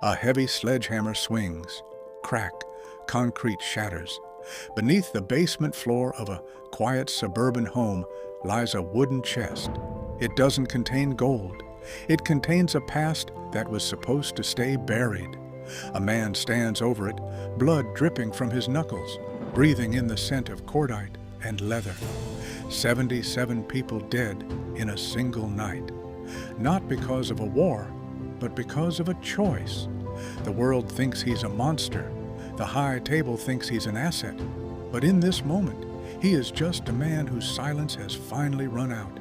A heavy sledgehammer swings. Crack, concrete shatters. Beneath the basement floor of a quiet suburban home lies a wooden chest. It doesn't contain gold. It contains a past that was supposed to stay buried. A man stands over it, blood dripping from his knuckles, breathing in the scent of cordite and leather. 77 people dead in a single night. Not because of a war, but because of a choice. The world thinks he's a monster. The high table thinks he's an asset. But in this moment, he is just a man whose silence has finally run out.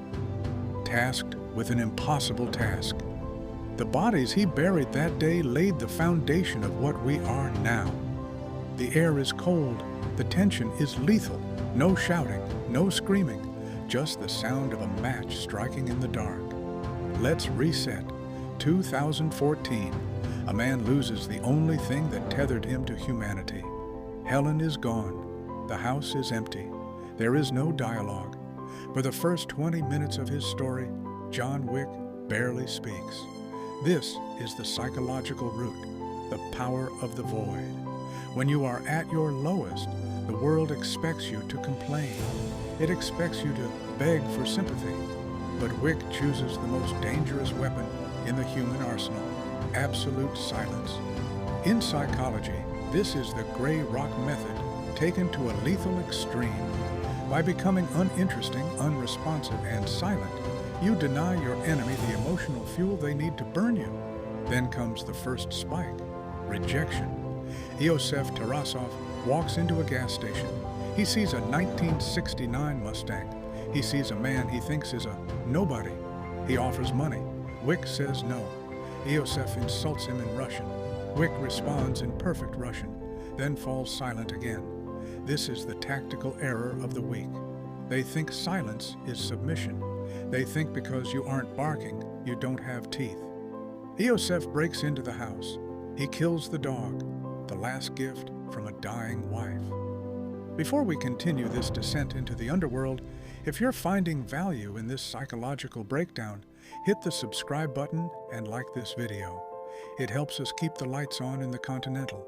Tasked with an impossible task. The bodies he buried that day laid the foundation of what we are now. The air is cold. The tension is lethal. No shouting, no screaming, just the sound of a match striking in the dark. Let's reset. 2014. A man loses the only thing that tethered him to humanity. Helen is gone. The house is empty. There is no dialogue. For the first 20 minutes of his story, John Wick barely speaks. This is the psychological root, the power of the void. When you are at your lowest, the world expects you to complain. It expects you to beg for sympathy. But Wick chooses the most dangerous weapon in the human arsenal, absolute silence. In psychology, this is the gray rock method taken to a lethal extreme. By becoming uninteresting, unresponsive, and silent, you deny your enemy the emotional fuel they need to burn you. Then comes the first spike, rejection. Iosef Tarasov walks into a gas station. He sees a 1969 Mustang. He sees a man he thinks is a nobody. He offers money. Wick says no. Iosef insults him in Russian. Wick responds in perfect Russian, then falls silent again. This is the tactical error of the weak. They think silence is submission. They think because you aren't barking, you don't have teeth. Iosef breaks into the house. He kills the dog, the last gift from a dying wife. Before we continue this descent into the underworld, if you're finding value in this psychological breakdown, hit the subscribe button and like this video. It helps us keep the lights on in the Continental.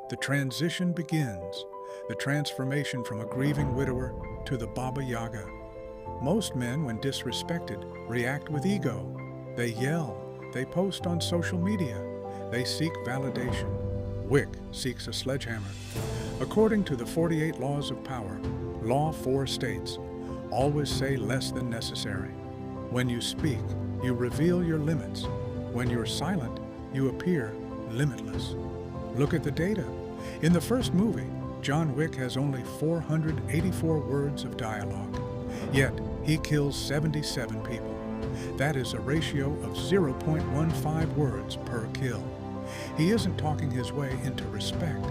The transition begins, the transformation from a grieving widower to the Baba Yaga. Most men, when disrespected, react with ego. They yell, they post on social media, they seek validation. Wick seeks a sledgehammer. According to the 48 Laws of Power, Law 4 states, always say less than necessary. When you speak, you reveal your limits. When you're silent, you appear limitless. Look at the data. In the first movie, John Wick has only 484 words of dialogue. Yet, he kills 77 people. That is a ratio of 0.15 words per kill. He isn't talking his way into respect.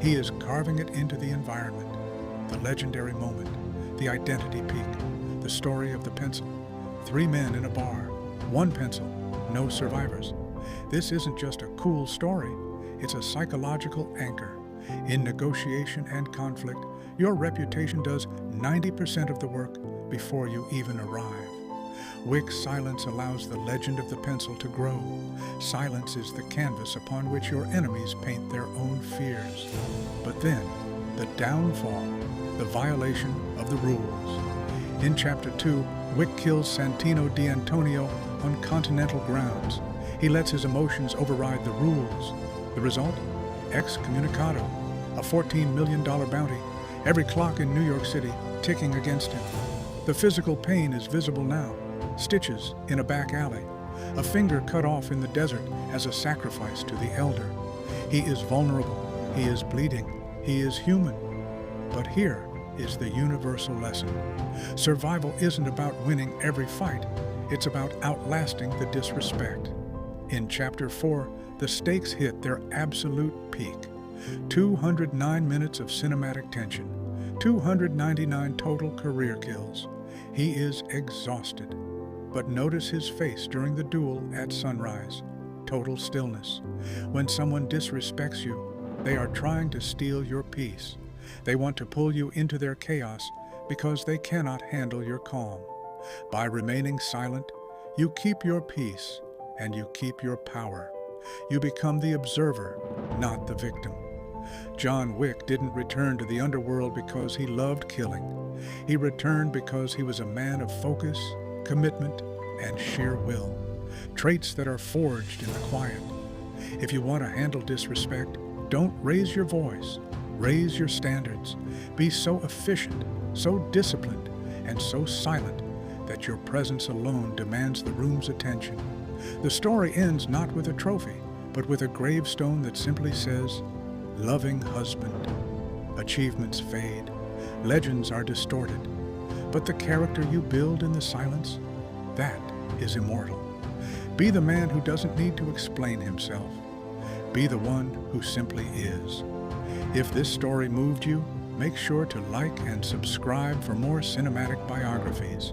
He is carving it into the environment. The legendary moment, the identity peak, the story of the pencil. 3 men in a bar, 1 pencil, no survivors. This isn't just a cool story, it's a psychological anchor. In negotiation and conflict, your reputation does 90% of the work before you even arrive. Wick's silence allows the legend of the pencil to grow. Silence is the canvas upon which your enemies paint their own fears. But then, the downfall, the violation of the rules. In Chapter 2, Wick kills Santino D'Antonio on continental grounds. He lets his emotions override the rules. The result? Excommunicado, a $14 million bounty, every clock in New York City ticking against him. The physical pain is visible now. Stitches in a back alley, a finger cut off in the desert as a sacrifice to the elder. He is vulnerable, he is bleeding, he is human. But here is the universal lesson. Survival isn't about winning every fight, it's about outlasting the disrespect. In Chapter 4, the stakes hit their absolute peak. 209 minutes of cinematic tension, 299 total career kills. He is exhausted. But notice his face during the duel at sunrise. Total stillness. When someone disrespects you, they are trying to steal your peace. They want to pull you into their chaos because they cannot handle your calm. By remaining silent, you keep your peace and you keep your power. You become the observer, not the victim. John Wick didn't return to the underworld because he loved killing. He returned because he was a man of focus, commitment, and sheer will, traits that are forged in the quiet. If you want to handle disrespect, don't raise your voice. Raise your standards. Be so efficient, so disciplined, and so silent that your presence alone demands the room's attention. The story ends not with a trophy, but with a gravestone that simply says, "Loving husband." Achievements fade. Legends are distorted. But the character you build in the silence, that is immortal. Be the man who doesn't need to explain himself. Be the one who simply is. If this story moved you, make sure to like and subscribe for more cinematic biographies.